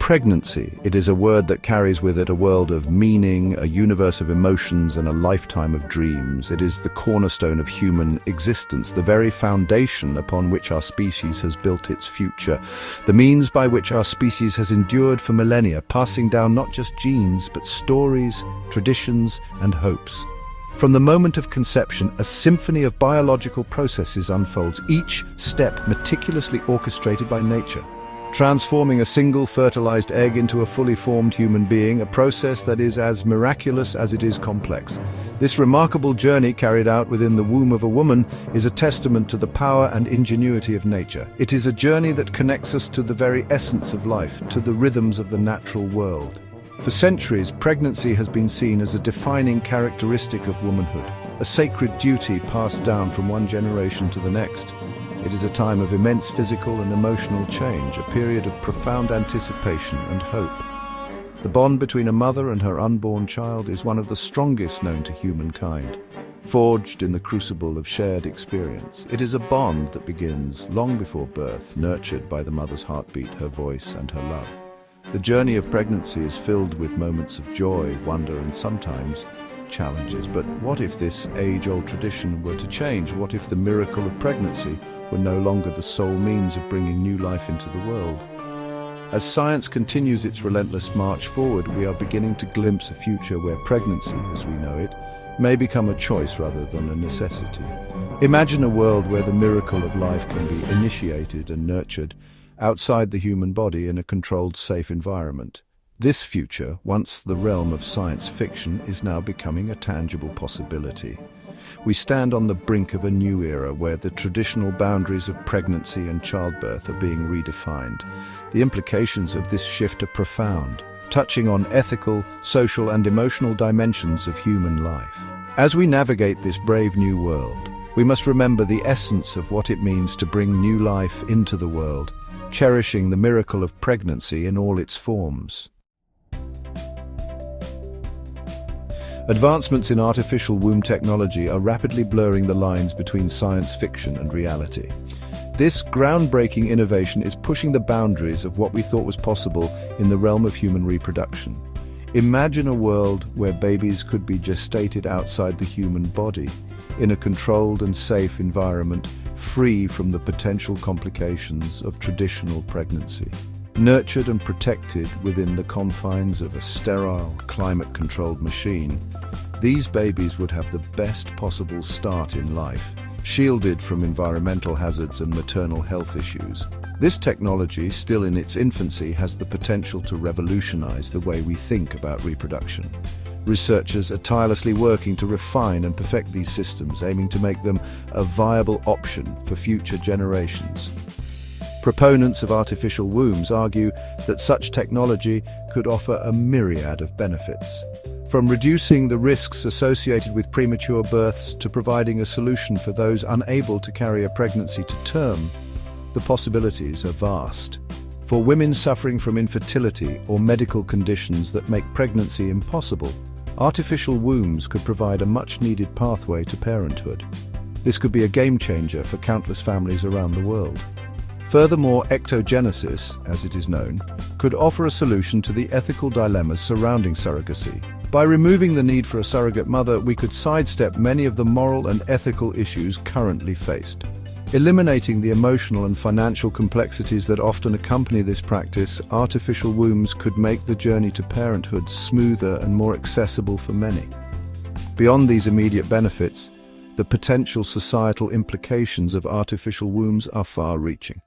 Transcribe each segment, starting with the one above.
Pregnancy, it is a word that carries with it a world of meaning, a universe of emotions, and a lifetime of dreams. It is the cornerstone of human existence, the very foundation upon which our species has built its future, the means by which our species has endured for millennia, passing down not just genes, but stories, traditions, and hopes. From the moment of conception, a symphony of biological processes unfolds, each step meticulously orchestrated by nature, transforming a single fertilized egg into a fully formed human being, a process that is as miraculous as it is complex. This remarkable journey carried out within the womb of a woman is a testament to the power and ingenuity of nature. It is a journey that connects us to the very essence of life, to the rhythms of the natural world. For centuries, pregnancy has been seen as a defining characteristic of womanhood, a sacred duty passed down from one generation to the next. It is a time of immense physical and emotional change, a period of profound anticipation and hope. The bond between a mother and her unborn child is one of the strongest known to humankind, forged in the crucible of shared experience. It is a bond that begins long before birth, nurtured by the mother's heartbeat, her voice, and her love. The journey of pregnancy is filled with moments of joy, wonder, and sometimes challenges. But what if this age-old tradition were to change? What if the miracle of pregnancy were no longer the sole means of bringing new life into the world? As science continues its relentless march forward, we are beginning to glimpse a future where pregnancy, as we know it, may become a choice rather than a necessity. Imagine a world where the miracle of life can be initiated and nurtured outside the human body in a controlled, safe environment. This future, once the realm of science fiction, is now becoming a tangible possibility. We stand on the brink of a new era where the traditional boundaries of pregnancy and childbirth are being redefined. The implications of this shift are profound, touching on ethical, social, and emotional dimensions of human life. As we navigate this brave new world, we must remember the essence of what it means to bring new life into the world, cherishing the miracle of pregnancy in all its forms. Advancements in artificial womb technology are rapidly blurring the lines between science fiction and reality. This groundbreaking innovation is pushing the boundaries of what we thought was possible in the realm of human reproduction. Imagine a world where babies could be gestated outside the human body, in a controlled and safe environment, free from the potential complications of traditional pregnancy. Nurtured and protected within the confines of a sterile, climate-controlled machine, these babies would have the best possible start in life, shielded from environmental hazards and maternal health issues. This technology, still in its infancy, has the potential to revolutionize the way we think about reproduction. Researchers are tirelessly working to refine and perfect these systems, aiming to make them a viable option for future generations. Proponents of artificial wombs argue that such technology could offer a myriad of benefits, from reducing the risks associated with premature births to providing a solution for those unable to carry a pregnancy to term. The possibilities are vast. For women suffering from infertility or medical conditions that make pregnancy impossible, artificial wombs could provide a much-needed pathway to parenthood. This could be a game-changer for countless families around the world. Furthermore, ectogenesis, as it is known, could offer a solution to the ethical dilemmas surrounding surrogacy. By removing the need for a surrogate mother, we could sidestep many of the moral and ethical issues currently faced. Eliminating the emotional and financial complexities that often accompany this practice, artificial wombs could make the journey to parenthood smoother and more accessible for many. Beyond these immediate benefits, the potential societal implications of artificial wombs are far-reaching.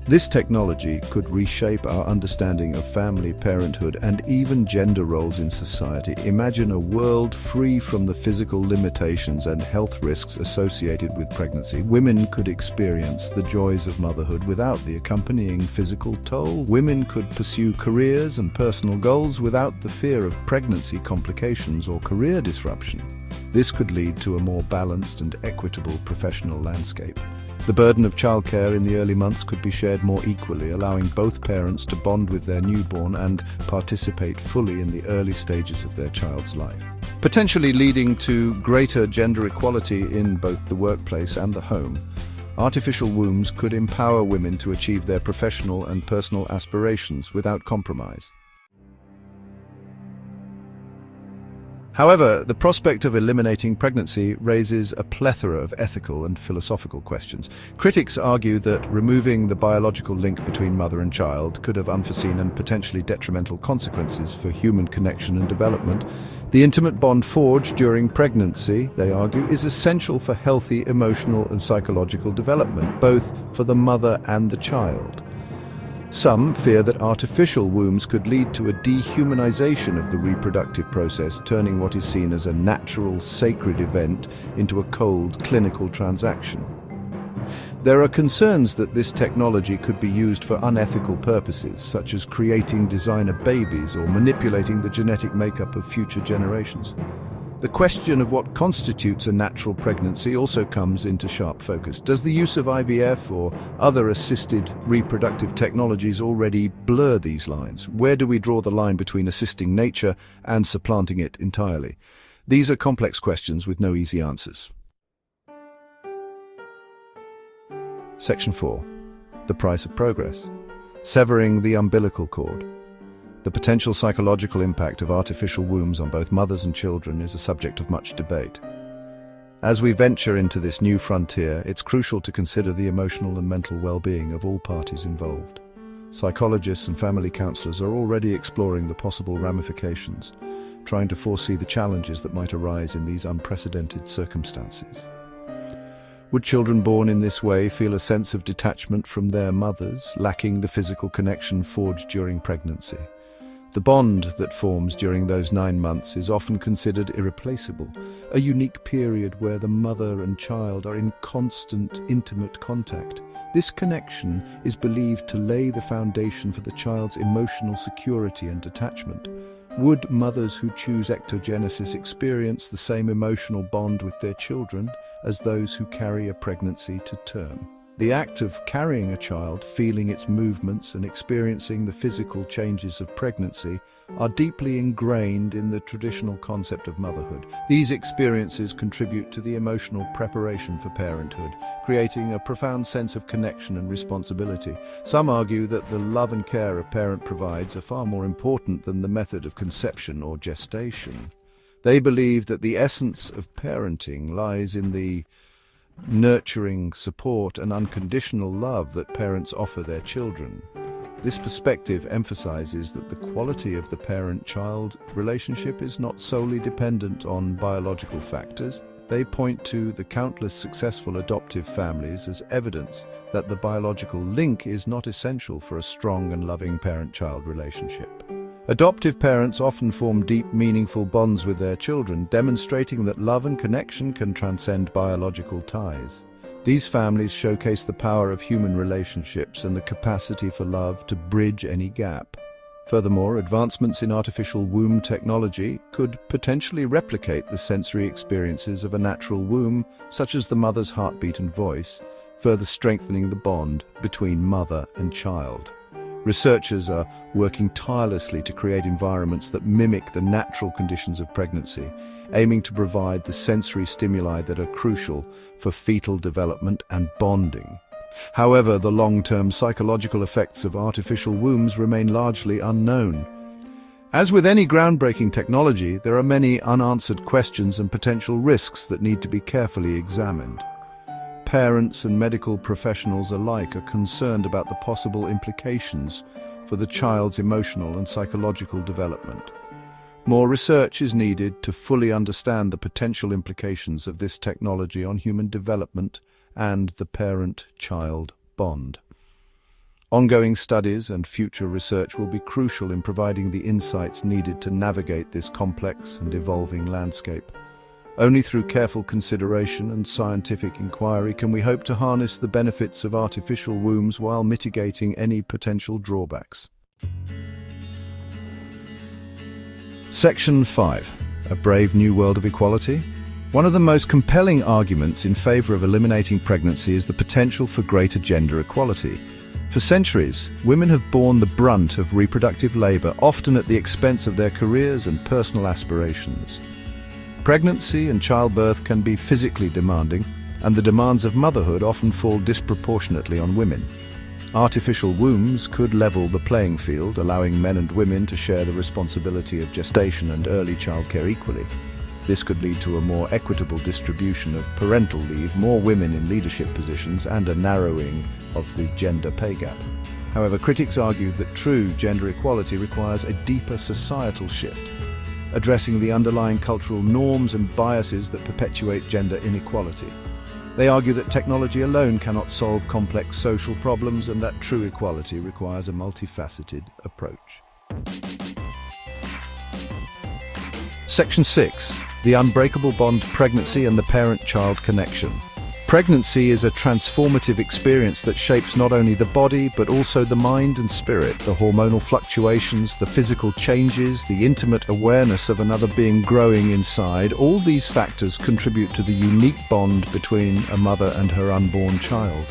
This technology could reshape our understanding of family, parenthood, and even gender roles in society. Imagine a world free from the physical limitations and health risks associated with pregnancy. Women could experience the joys of motherhood without the accompanying physical toll. Women could pursue careers and personal goals without the fear of pregnancy complications or career disruption. This could lead to a more balanced and equitable professional landscape. The burden of childcare in the early months could be shared more equally, allowing both parents to bond with their newborn and participate fully in the early stages of their child's life, potentially leading to greater gender equality in both the workplace and the home. Artificial wombs could empower women to achieve their professional and personal aspirations without compromise. However, the prospect of eliminating pregnancy raises a plethora of ethical and philosophical questions. Critics argue that removing the biological link between mother and child could have unforeseen and potentially detrimental consequences for human connection and development. The intimate bond forged during pregnancy, they argue, is essential for healthy emotional and psychological development, both for the mother and the child. Some fear that artificial wombs could lead to a dehumanization of the reproductive process, turning what is seen as a natural, sacred event into a cold, clinical transaction. There are concerns that this technology could be used for unethical purposes, such as creating designer babies or manipulating the genetic makeup of future generations. The question of what constitutes a natural pregnancy also comes into sharp focus. Does the use of IVF or other assisted reproductive technologies already blur these lines? Where do we draw the line between assisting nature and supplanting it entirely? These are complex questions with no easy answers. Section 4. The price of progress. Severing the umbilical cord. The potential psychological impact of artificial wombs on both mothers and children is a subject of much debate. As we venture into this new frontier, it's crucial to consider the emotional and mental well-being of all parties involved. Psychologists and family counselors are already exploring the possible ramifications, trying to foresee the challenges that might arise in these unprecedented circumstances. Would children born in this way feel a sense of detachment from their mothers, lacking the physical connection forged during pregnancy? The bond that forms during those 9 months is often considered irreplaceable, a unique period where the mother and child are in constant, intimate contact. This connection is believed to lay the foundation for the child's emotional security and attachment. Would mothers who choose ectogenesis experience the same emotional bond with their children as those who carry a pregnancy to term? The act of carrying a child, feeling its movements and experiencing the physical changes of pregnancy are deeply ingrained in the traditional concept of motherhood. These experiences contribute to the emotional preparation for parenthood, creating a profound sense of connection and responsibility. Some argue that the love and care a parent provides are far more important than the method of conception or gestation. They believe that the essence of parenting lies in the nurturing, support, and unconditional love that parents offer their children. This perspective emphasizes that the quality of the parent-child relationship is not solely dependent on biological factors. They point to the countless successful adoptive families as evidence that the biological link is not essential for a strong and loving parent-child relationship. Adoptive parents often form deep, meaningful bonds with their children, demonstrating that love and connection can transcend biological ties. These families showcase the power of human relationships and the capacity for love to bridge any gap. Furthermore, advancements in artificial womb technology could potentially replicate the sensory experiences of a natural womb, such as the mother's heartbeat and voice, further strengthening the bond between mother and child. Researchers are working tirelessly to create environments that mimic the natural conditions of pregnancy, aiming to provide the sensory stimuli that are crucial for fetal development and bonding. However, the long-term psychological effects of artificial wombs remain largely unknown. As with any groundbreaking technology, there are many unanswered questions and potential risks that need to be carefully examined. Parents and medical professionals alike are concerned about the possible implications for the child's emotional and psychological development. More research is needed to fully understand the potential implications of this technology on human development and the parent-child bond. Ongoing studies and future research will be crucial in providing the insights needed to navigate this complex and evolving landscape. Only through careful consideration and scientific inquiry can we hope to harness the benefits of artificial wombs while mitigating any potential drawbacks. Section 5. A brave new world of equality? One of the most compelling arguments in favor of eliminating pregnancy is the potential for greater gender equality. For centuries, women have borne the brunt of reproductive labor, often at the expense of their careers and personal aspirations. Pregnancy and childbirth can be physically demanding, and the demands of motherhood often fall disproportionately on women. Artificial wombs could level the playing field, allowing men and women to share the responsibility of gestation and early childcare equally. This could lead to a more equitable distribution of parental leave, more women in leadership positions, and a narrowing of the gender pay gap. However, critics argue that true gender equality requires a deeper societal shift, addressing the underlying cultural norms and biases that perpetuate gender inequality. They argue that technology alone cannot solve complex social problems and that true equality requires a multifaceted approach. Section 6. The unbreakable bond: pregnancy and the parent-child connection. Pregnancy is a transformative experience that shapes not only the body but also the mind and spirit. The hormonal fluctuations, the physical changes, the intimate awareness of another being growing inside, all these factors contribute to the unique bond between a mother and her unborn child.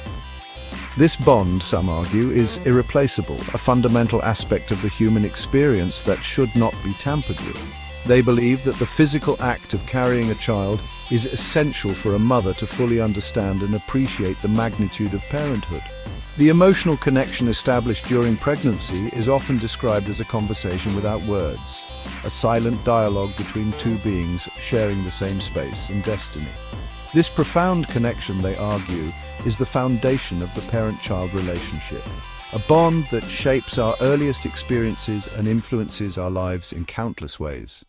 This bond, some argue, is irreplaceable, a fundamental aspect of the human experience that should not be tampered with. They believe that the physical act of carrying a child is essential for a mother to fully understand and appreciate the magnitude of parenthood. The emotional connection established during pregnancy is often described as a conversation without words, a silent dialogue between two beings sharing the same space and destiny. This profound connection, they argue, is the foundation of the parent-child relationship, a bond that shapes our earliest experiences and influences our lives in countless ways.